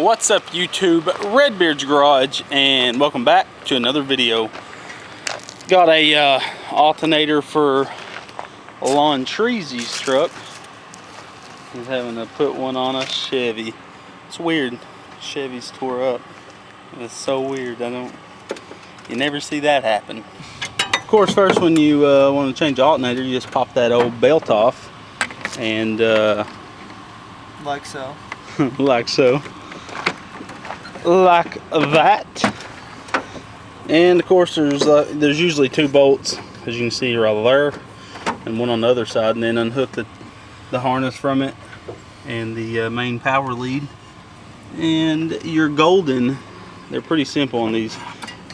What's up YouTube, Redbeard's Garage, and welcome back to another video. Got a alternator for Lon Treasy's truck. He's having to put one on a Chevy. It's weird, Chevy's tore up. It's so weird, you never see that happen. Of course, first when you want to change the alternator, you just pop that old belt off and like so. like so. Like that. And of course there's usually two bolts, as you can see right there, and one on the other side, and then unhook the harness from it and the main power lead, and you're golden. They're pretty simple on these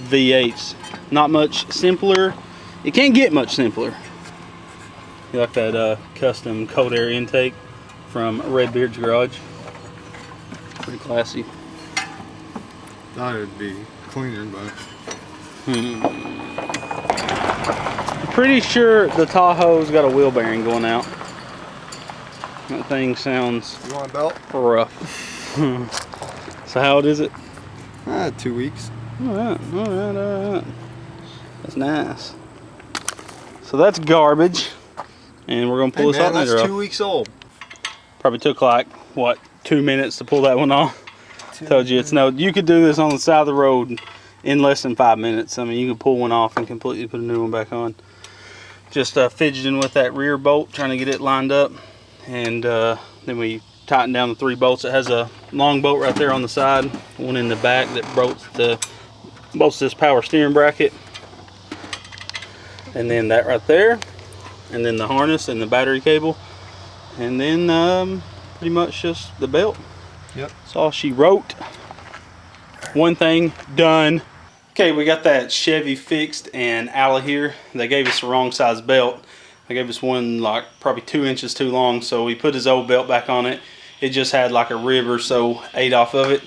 V8s. Not much simpler. It can't get much simpler. You like that custom cold air intake from Redbeard's Garage. Pretty classy. Thought it'd be cleaner, but I'm pretty sure the Tahoe's got a wheel bearing going out. That thing sounds you want a belt? Rough. So how old is it? 2 weeks. Alright. That's nice. So that's garbage. And we're gonna pull this alternator off. That's 2 weeks old. Probably took like, what, 2 minutes to pull that one off? Told you it's no, you could do this on the side of the road in less than 5 minutes. I mean, you could pull one off and completely put a new one back on. Just fidgeting with that rear bolt, trying to get it lined up. And then we tighten down the 3 bolts. It has a long bolt right there on the side, one in the back that bolts this power steering bracket. And then that right there. And then the harness and the battery cable. And then pretty much just the belt. Yep. That's all she wrote. One thing done. Okay, we got that Chevy fixed and out of here. They gave us the wrong size belt. They gave us one like probably 2 inches too long, so we put his old belt back on it. It just had like a rib or so ate off of it.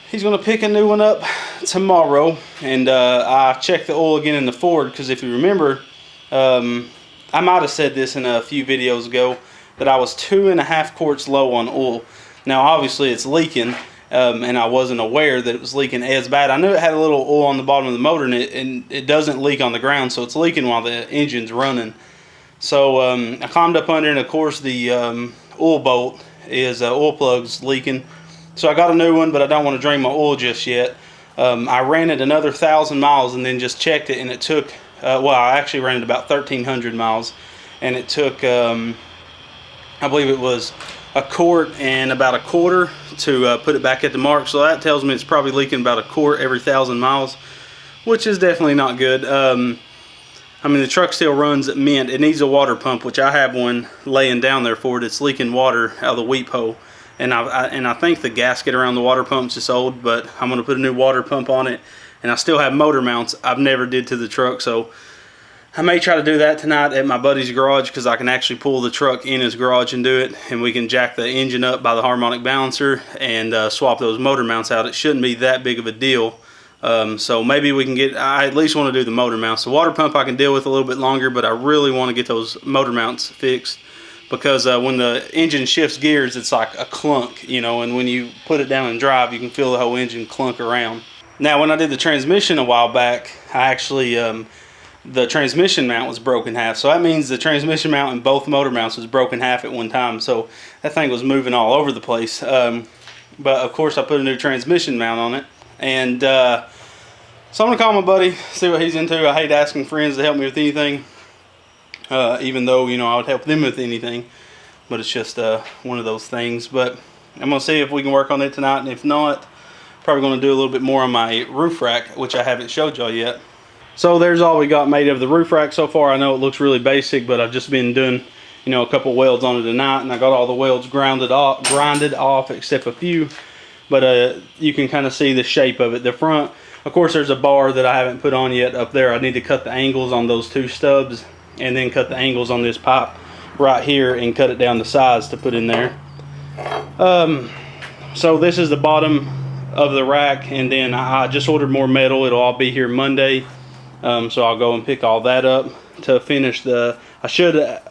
He's gonna pick a new one up tomorrow, and I checked the oil again in the Ford, because if you remember, I might have said this in a few videos ago that I was 2.5 quarts low on oil. Now obviously it's leaking, and I wasn't aware that it was leaking as bad. I knew it had a little oil on the bottom of the motor, and it doesn't leak on the ground, so it's leaking while the engine's running. So I climbed up under, and of course the oil bolt is oil plug's leaking. So I got a new one, but I don't want to drain my oil just yet. I ran it another 1,000 miles and then just checked it, and it took, well, I actually ran it about 1,300 miles, and it took, I believe it was a quart and about a quarter to put it back at the mark. So that tells me it's probably leaking about a quart every 1,000 miles, which is definitely not good. I mean, the truck still runs at mint. It needs a water pump, which I have one laying down there for it. It's leaking water out of the weep hole. And I think the gasket around the water pump's just old, but I'm going to put a new water pump on it. And I still have motor mounts I've never did to the truck, so I may try to do that tonight at my buddy's garage, because I can actually pull the truck in his garage and do it, and we can jack the engine up by the harmonic balancer and swap those motor mounts out. It shouldn't be that big of a deal. So maybe we can get, I at least want to do the motor mounts. The water pump I can deal with a little bit longer, but I really want to get those motor mounts fixed, because when the engine shifts gears, it's like a clunk, you know, and when you put it down and drive, you can feel the whole engine clunk around. Now, when I did the transmission a while back, I actually, the transmission mount was broken half. So that means the transmission mount and both motor mounts was broken half at one time. So that thing was moving all over the place. But of course I put a new transmission mount on it. And so I'm gonna call my buddy, see what he's into. I hate asking friends to help me with anything. Even though, you know, I would help them with anything. But it's just one of those things. But I'm gonna see if we can work on it tonight. And if not, probably gonna do a little bit more on my roof rack, which I haven't showed y'all yet. So there's all we got made of the roof rack so far. I know it looks really basic, but I've just been doing, you know, a couple welds on it tonight, and I got all the welds grinded off except a few. But you can kind of see the shape of it. The front, of course, there's a bar that I haven't put on yet up there. I need to cut the angles on those 2 stubs, and then cut the angles on this pipe right here and cut it down to size to put in there. So this is the bottom of the rack, and then I just ordered more metal. It'll all be here Monday. So I'll go and pick all that up to finish the,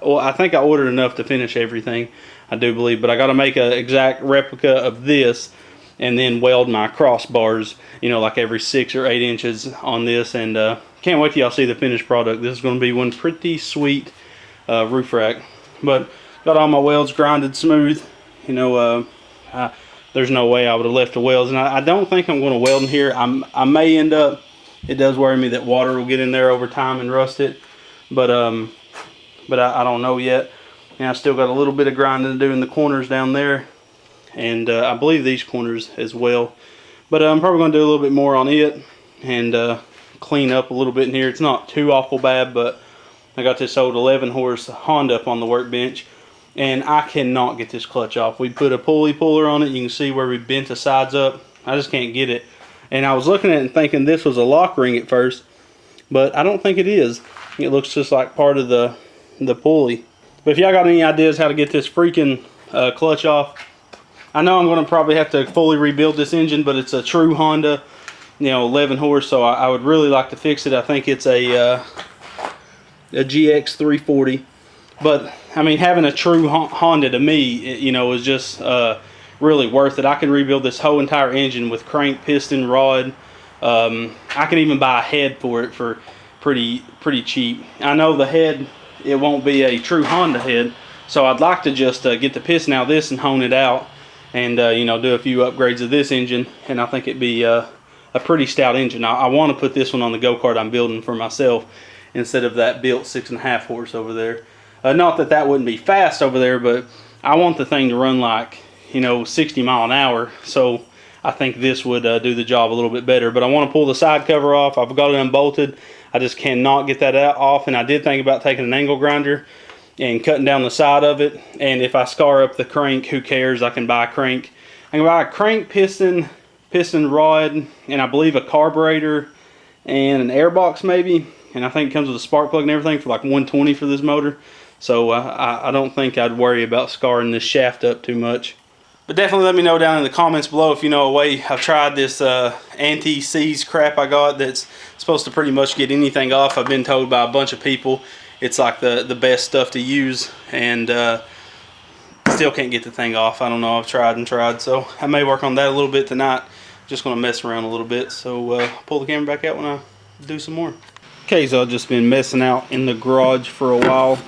well, I think I ordered enough to finish everything, I do believe, but I got to make an exact replica of this, and then weld my crossbars, you know, like every 6 or 8 inches on this. And can't wait till y'all see the finished product. This is going to be one pretty sweet roof rack. But got all my welds grinded smooth. You know, there's no way I would have left the welds, and I don't think I'm going to weld in here. I may end up. It does worry me that water will get in there over time and rust it, but I don't know yet. And I still got a little bit of grinding to do in the corners down there, and I believe these corners as well. But I'm probably going to do a little bit more on it and clean up a little bit in here. It's not too awful bad, but I got this old 11 horse Honda up on the workbench, and I cannot get this clutch off. We put a pulley puller on it. You can see where we bent the sides up. I just can't get it. And I was looking at it and thinking this was a lock ring at first, but I don't think it is. It looks just like part of the pulley. But if y'all got any ideas how to get this freaking clutch off, I know I'm going to probably have to fully rebuild this engine, but it's a true Honda, you know, 11 horse, so I would really like to fix it. I think it's a GX 340. But I mean, having a true Honda to me, you know, is just really worth it. I can rebuild this whole entire engine with crank, piston, rod. I can even buy a head for it for pretty cheap. I know the head, it won't be a true Honda head, so I'd like to just get the piston out of this and hone it out, and you know, do a few upgrades of this engine, and I think it'd be a pretty stout engine. I want to put this one on the go-kart I'm building for myself instead of that built 6.5 horse over there. Not that that wouldn't be fast over there, but I want the thing to run like, you know, 60 mile an hour. So I think this would do the job a little bit better. But I want to pull the side cover off. I've got it unbolted. I just cannot get that off. And I did think about taking an angle grinder and cutting down the side of it. And if I scar up the crank, who cares? I can buy a crank. I can buy a crank, piston rod, and I believe a carburetor and an air box maybe. And I think it comes with a spark plug and everything for like $120 for this motor. So I don't think I'd worry about scarring this shaft up too much. But definitely let me know down in the comments below if you know a way. I've tried this anti-seize crap I got that's supposed to pretty much get anything off. I've been told by a bunch of people it's like the best stuff to use, and still can't get the thing off. I don't know, I've tried and tried. So I may work on that a little bit tonight. Just going to mess around a little bit. So pull the camera back out when I do some more. Okay, so I've just been messing out in the garage for a while.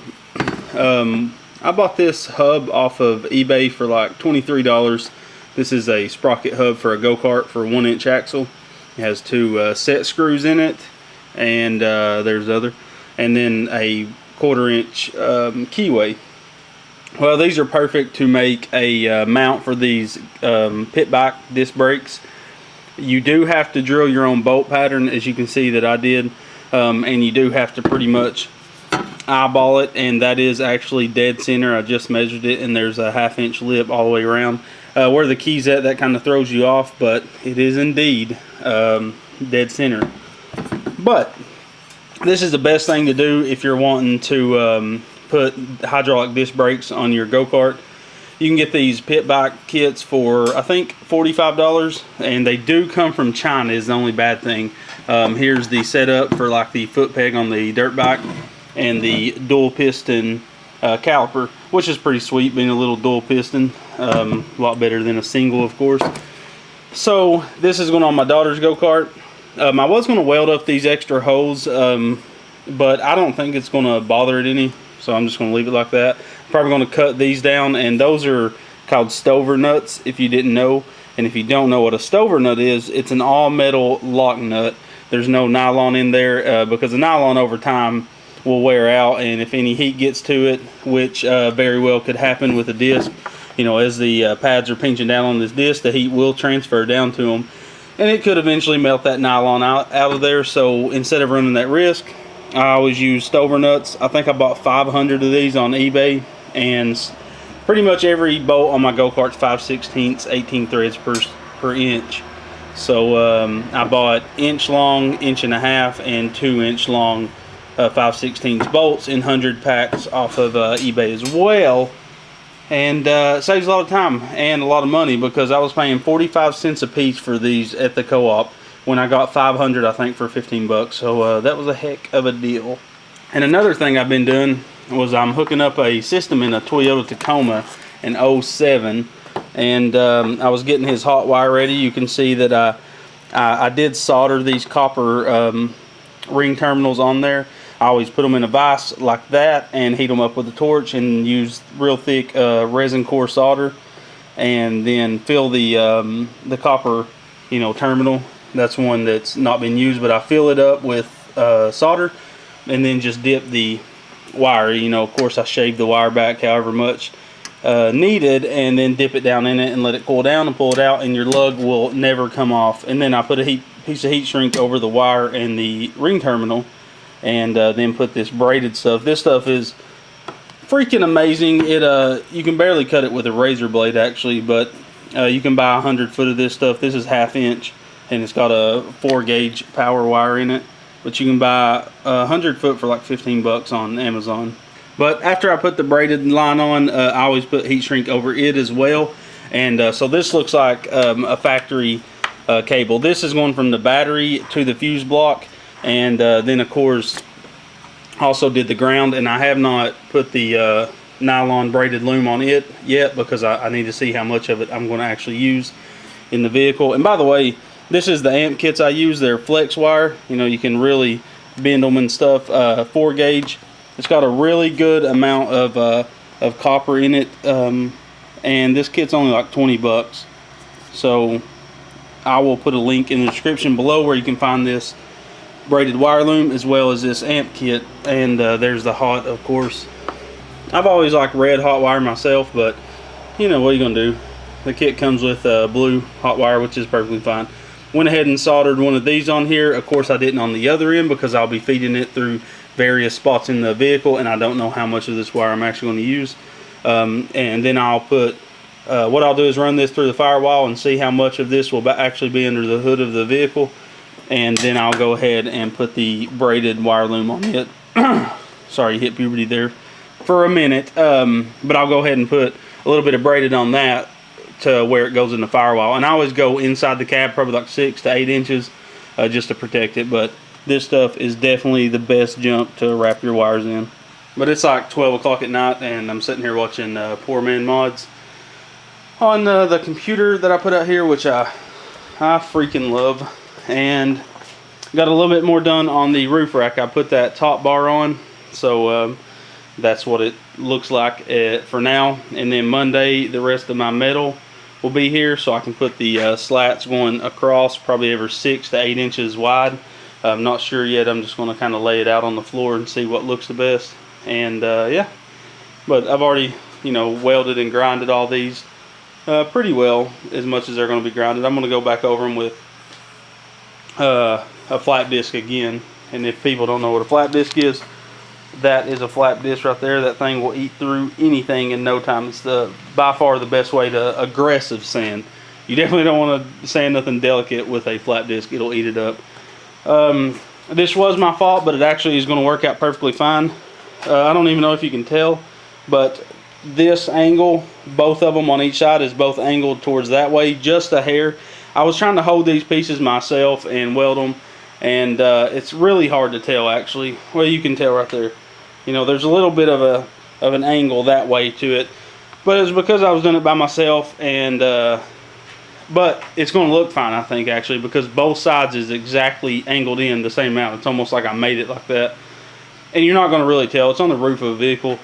I bought this hub off of eBay for like $23. This is a sprocket hub for a go-kart for a 1-inch axle. It has 2 set screws in it, and there's other, and then a 1/4-inch keyway. Well, these are perfect to make a mount for these pit bike disc brakes. You do have to drill your own bolt pattern, as you can see that I did, and you do have to pretty much eyeball it, and that is actually dead center. I just measured it, and there's a 1/2-inch lip all the way around. Where the key's at, that kind of throws you off, but it is indeed dead center. But this is the best thing to do if you're wanting to put hydraulic disc brakes on your go-kart. You can get these pit bike kits for, I think, $45, and they do come from China is the only bad thing. Here's the setup for like the foot peg on the dirt bike, and the dual piston caliper, which is pretty sweet, being a little dual piston. A lot better than a single, of course. So this is going on my daughter's go-kart. I was going to weld up these extra holes, but I don't think it's going to bother it any, so I'm just going to leave it like that. Probably going to cut these down, and those are called stover nuts, if you didn't know. And if you don't know what a stover nut is, it's an all metal lock nut. There's no nylon in there, because the nylon over time will wear out, and if any heat gets to it, which very well could happen with a disc, you know, as the pads are pinching down on this disc, the heat will transfer down to them, and it could eventually melt that nylon out of there. So instead of running that risk, I always use stover nuts. I think I bought 500 of these on eBay, and pretty much every bolt on my go-kart's 5/16, 18 threads per inch. So I bought inch long, 1.5 inch, and 2-inch long 5/16 bolts in 100 packs off of eBay as well, and saves a lot of time and a lot of money, because I was paying 45 cents a piece for these at the co-op when I got 500, I think, for 15 bucks. So that was a heck of a deal. And another thing I've been doing was I'm hooking up a system in a Toyota Tacoma in 07, and I was getting his hot wire ready. You can see that I did solder these copper ring terminals on there. I always put them in a vise like that and heat them up with a torch and use real thick resin core solder, and then fill the copper, you know, terminal. That's one that's not been used, but I fill it up with solder and then just dip the wire. You know, of course I shave the wire back however much needed, and then dip it down in it and let it cool down and pull it out, and your lug will never come off. And then I put a piece of heat shrink over the wire and the ring terminal, and then put this braided stuff. This stuff is freaking amazing. It you can barely cut it with a razor blade actually, but you can buy 100 foot of this stuff. This is 1/2 inch, and it's got a 4 gauge power wire in it, but you can buy 100 foot for like 15 bucks on Amazon. But after I put the braided line on, I always put heat shrink over it as well. And so this looks like a factory cable. This is going from the battery to the fuse block, and then of course also did the ground. And I have not put the nylon braided loom on it yet, because I need to see how much of it I'm going to actually use in the vehicle. And by the way, this is the amp kits I use. They're flex wire. You know, you can really bend them and stuff. 4 gauge. It's got a really good amount of copper in it, and this kit's only like 20 bucks. So I will put a link in the description below where you can find this braided wire loom as well as this amp kit. And there's the hot, of course. I've always liked red hot wire myself, but you know, what are you gonna do? The kit comes with blue hot wire, which is perfectly fine. Went ahead and soldered one of these on here. Of course I didn't on the other end, because I'll be feeding it through various spots in the vehicle, and I don't know how much of this wire I'm actually going to use. And then I'll put what I'll do is run this through the firewall and see how much of this will actually be under the hood of the vehicle, and then I'll go ahead and put the braided wire loom on it. Sorry, you hit puberty there for a minute. But I'll go ahead and put a little bit of braided on that to where it goes in the firewall. And I always go inside the cab probably like 6 to 8 inches just to protect it. But this stuff is definitely the best junk to wrap your wires in. But it's like 12 o'clock at night, and I'm sitting here watching Poor Man Mods on the computer that I put out here, which I freaking love. And got a little bit more done on the roof rack. I put that top bar on, so that's what it looks like for now. And then Monday, the rest of my metal will be here, so I can put the slats going across, probably every 6 to 8 inches wide. I'm not sure yet. I'm just going to kind of lay it out on the floor and see what looks the best. And yeah, but I've already, you know, welded and grinded all these pretty well, as much as they're going to be grinded. I'm going to go back over them with a flat disc again. And if people don't know what a flat disc is, that is a flat disc right there. That thing will eat through anything in no time. It's by far the best way to aggressive sand. You definitely don't want to sand nothing delicate with a flat disc. It'll eat it up. This was my fault, but it actually is going to work out perfectly fine. I don't even know if you can tell, but this angle, both of them on each side, is both angled towards that way, just a hair. I was trying to hold these pieces myself and weld them, and it's really hard to tell actually. Well, you can tell right there. You know, there's a little bit of an angle that way to it, but it's because I was doing it by myself. And but it's going to look fine, I think, actually, because both sides is exactly angled in the same amount. It's almost like I made it like that. And you're not going to really tell. It's on the roof of a vehicle,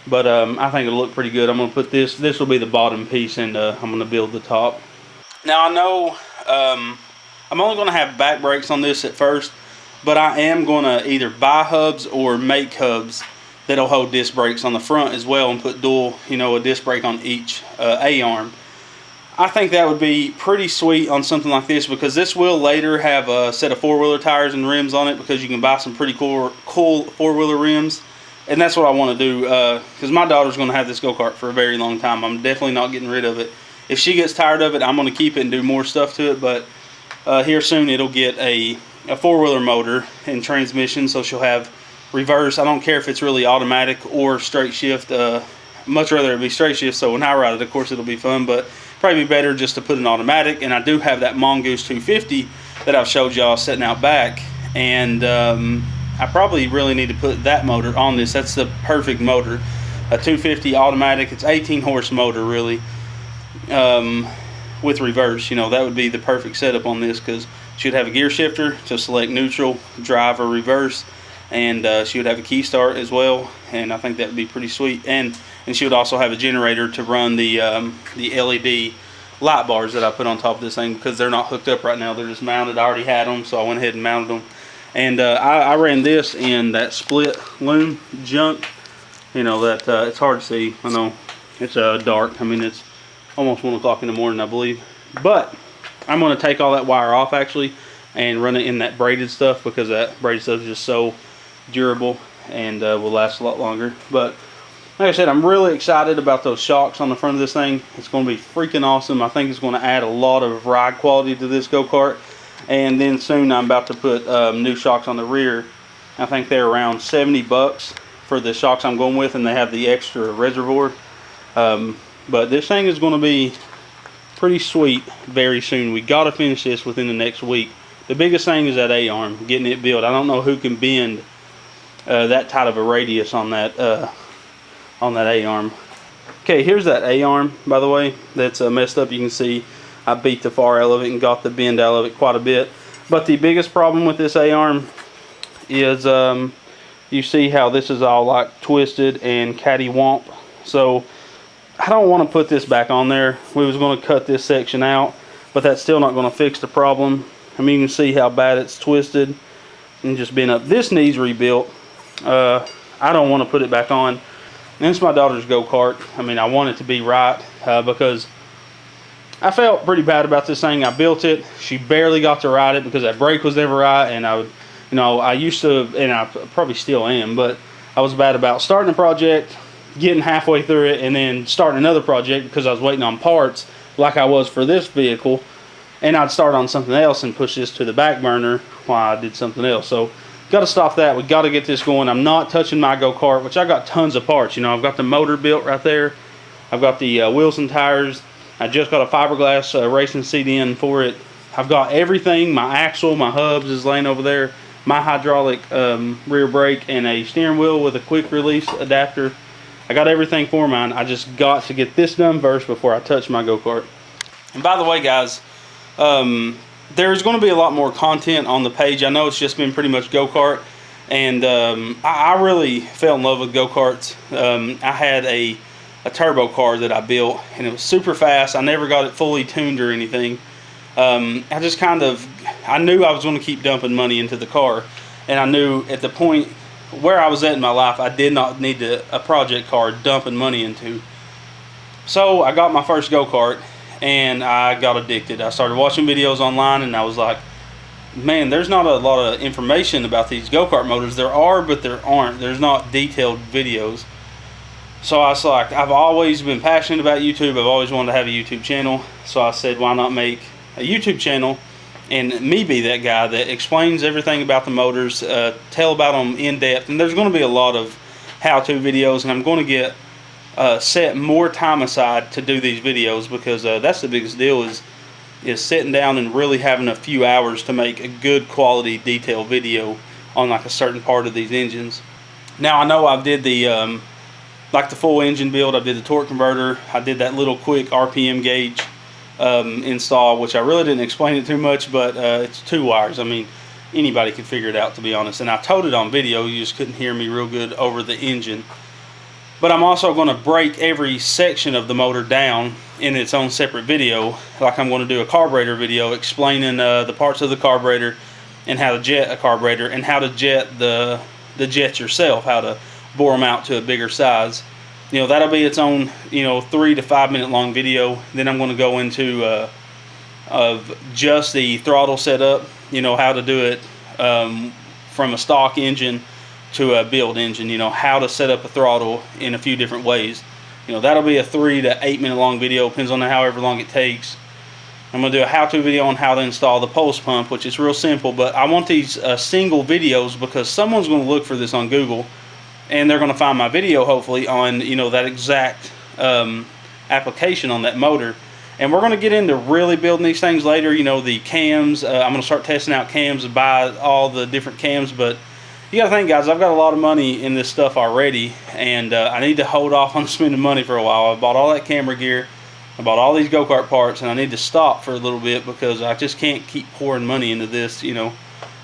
but I think it'll look pretty good. I'm going to put this will be the bottom piece, and I'm going to build the top. Now, I know I'm only going to have back brakes on this at first, but I am going to either buy hubs or make hubs that'll hold disc brakes on the front as well, and put dual, you know, a disc brake on each A-arm. I think that would be pretty sweet on something like this, because this will later have a set of four-wheeler tires and rims on it, because you can buy some pretty cool four-wheeler rims. And that's what I want to do, because my daughter's going to have this go-kart for a very long time. I'm definitely not getting rid of it. If she gets tired of it, I'm going to keep it and do more stuff to it. But here soon it'll get a four-wheeler motor and transmission, so she'll have reverse. I don't care if it's really automatic or straight shift. Much rather it be straight shift, so when I ride it, of course, it'll be fun. But probably be better just to put an automatic. And I do have that Mongoose 250 that I've showed y'all sitting out back, and I probably really need to put that motor on this. That's the perfect motor, a 250 automatic. It's 18 horse motor really, with reverse. You know, that would be the perfect setup on this, because she would have a gear shifter to select neutral, drive, or reverse, and she would have a key start as well, and I think that would be pretty sweet. And she would also have a generator to run the LED light bars that I put on top of this thing, because they're not hooked up right now, they're just mounted. I already had them, so I went ahead and mounted them. And I ran this in that split loom junk. You know, that it's hard to see, I know it's dark. I mean, it's almost 1 o'clock in the morning, I believe, but I'm going to take all that wire off actually and run it in that braided stuff, because that braided stuff is just so durable and will last a lot longer. But like I said, I'm really excited about those shocks on the front of this thing. It's going to be freaking awesome. I think it's going to add a lot of ride quality to this go-kart. And then soon I'm about to put new shocks on the rear. I think they're around 70 bucks for the shocks I'm going with, and they have the extra reservoir. But this thing is going to be pretty sweet very soon. We got to finish this within the next week. The biggest thing is that A-arm, getting it built. I don't know who can bend that tight of a radius on that A-arm. Okay, here's that A-arm, by the way, that's messed up. You can see I beat the far end of it and got the bend out of it quite a bit. But the biggest problem with this A-arm is you see how this is all like twisted and catty-womp. So I don't want to put this back on there. We was going to cut this section out, but that's still not going to fix the problem. I mean, you can see how bad it's twisted and just been up. This needs rebuilt. I don't want to put it back on. And it's my daughter's go-kart. I mean, I want it to be right because I felt pretty bad about this thing. I built it. She barely got to ride it because that brake was never right. And I would, you know, I used to, and I probably still am, but I was bad about starting a project, getting halfway through it, and then starting another project because I was waiting on parts like I was for this vehicle. And I'd start on something else and push this to the back burner while I did something else. So got to stop that. We got to get this going. I'm not touching my go-kart, which I got tons of parts. You know, I've got the motor built right there. I've got the wheels and tires. I just got a fiberglass racing seat in for it. I've got everything. My axle, my hubs is laying over there. My hydraulic rear brake, and a steering wheel with a quick release adapter. I got everything for mine. I just got to get this done first before I touch my go-kart. And by the way, guys, there's going to be a lot more content on the page. I know it's just been pretty much go-kart, and I really fell in love with go-karts. I had a turbo car that I built, and it was super fast. I never got it fully tuned or anything. I just I knew I was going to keep dumping money into the car, and I knew at the point where I was at in my life, I did not need a project car dumping money into. So I got my first go-kart, and I got addicted. I started watching videos online, and I was like, man, there's not a lot of information about these go-kart motors. There are, but there aren't. There's not detailed videos. So I was like, I've always been passionate about YouTube. I've always wanted to have a YouTube channel. So I said, why not make a YouTube channel and me be that guy that explains everything about the motors, tell about them in depth. And there's going to be a lot of how-to videos, and I'm going to get set more time aside to do these videos, because that's the biggest deal is sitting down and really having a few hours to make a good quality detailed video on like a certain part of these engines. Now I know I did the like the full engine build. I did the torque converter. I did that little quick RPM gauge install, which I really didn't explain it too much, but it's 2 wires. I mean, anybody could figure it out, to be honest. And I told it on video. You just couldn't hear me real good over the engine. But I'm also going to break every section of the motor down in its own separate video, like I'm going to do a carburetor video explaining the parts of the carburetor and how to jet a carburetor and how to jet the jets yourself, how to bore them out to a bigger size. You know, that'll be its own, you know, 3 to 5 minute long video. Then I'm going to go into of just the throttle setup, you know, how to do it from a stock engine to a build engine, you know, how to set up a throttle in a few different ways. You know, that'll be a 3 to 8 minute long video, depends on however long it takes. I'm going to do a how-to video on how to install the pulse pump, which is real simple, but I want these single videos because someone's going to look for this on Google, and they're going to find my video, hopefully, on, you know, that exact application on that motor. And we're going to get into really building these things later. You know, the cams, I'm going to start testing out cams and buy all the different cams, but you got to think, guys, I've got a lot of money in this stuff already, and I need to hold off on spending money for a while. I bought all that camera gear. I bought all these go-kart parts, and I need to stop for a little bit because I just can't keep pouring money into this, you know.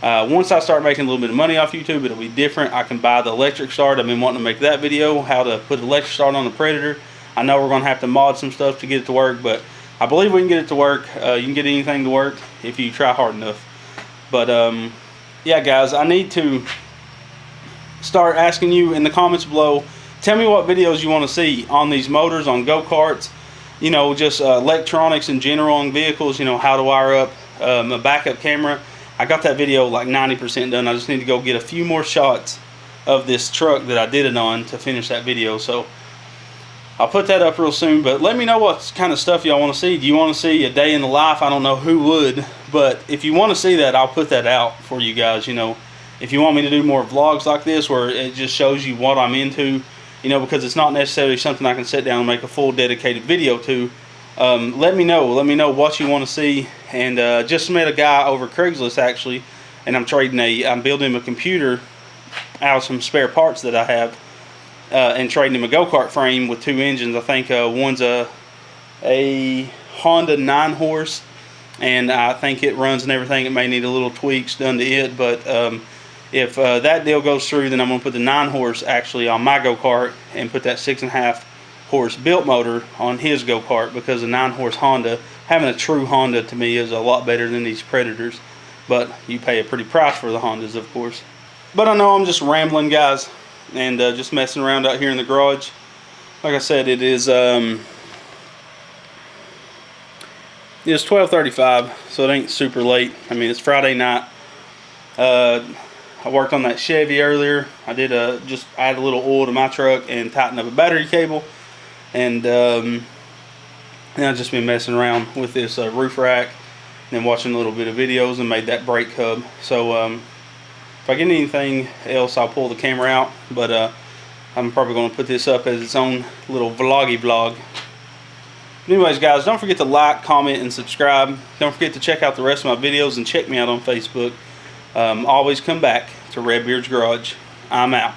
Once I start making a little bit of money off YouTube, it'll be different. I can buy the electric start. I've been wanting to make that video, how to put electric start on the Predator. I know we're going to have to mod some stuff to get it to work, but I believe we can get it to work. You can get anything to work if you try hard enough. But yeah, guys, I need to start asking you in the comments below. Tell me what videos you want to see on these motors, on go-karts, you know, just electronics in general on vehicles, you know, how to wire up a backup camera. I got that video like 90% done. I just need to go get a few more shots of this truck that I did it on to finish that video. So I'll put that up real soon, but let me know what kind of stuff y'all want to see. Do you want to see a day in the life? I don't know who would, but if you want to see that, I'll put that out for you guys. You know, if you want me to do more vlogs like this where it just shows you what I'm into, you know, because it's not necessarily something I can sit down and make a full dedicated video to. Let me know what you want to see. And just met a guy over Craigslist actually, and I'm building him a computer out of some spare parts that I have, and trading him a go-kart frame with 2 engines. I think one's a Honda 9-horse, and I think it runs and everything. It may need a little tweaks done to it, but if that deal goes through, then I'm going to put the 9-horse actually on my go-kart and put that 6.5-horse built motor on his go-kart, because a 9-horse Honda, having a true Honda to me is a lot better than these Predators, but you pay a pretty price for the Hondas, of course. But I know I'm just rambling, guys, and just messing around out here in the garage. Like I said, it is 12:35, so it ain't super late. I mean, it's Friday night. I worked on that Chevy earlier. I did just add a little oil to my truck and tighten up a battery cable, and I've just been messing around with this roof rack and then watching a little bit of videos and made that brake hub. So if I get anything else, I'll pull the camera out, but I'm probably going to put this up as its own little vloggy vlog. Anyways, guys, don't forget to like, comment, and subscribe. Don't forget to check out the rest of my videos and check me out on Facebook. Always come back to Redbeard's Garage. I'm out.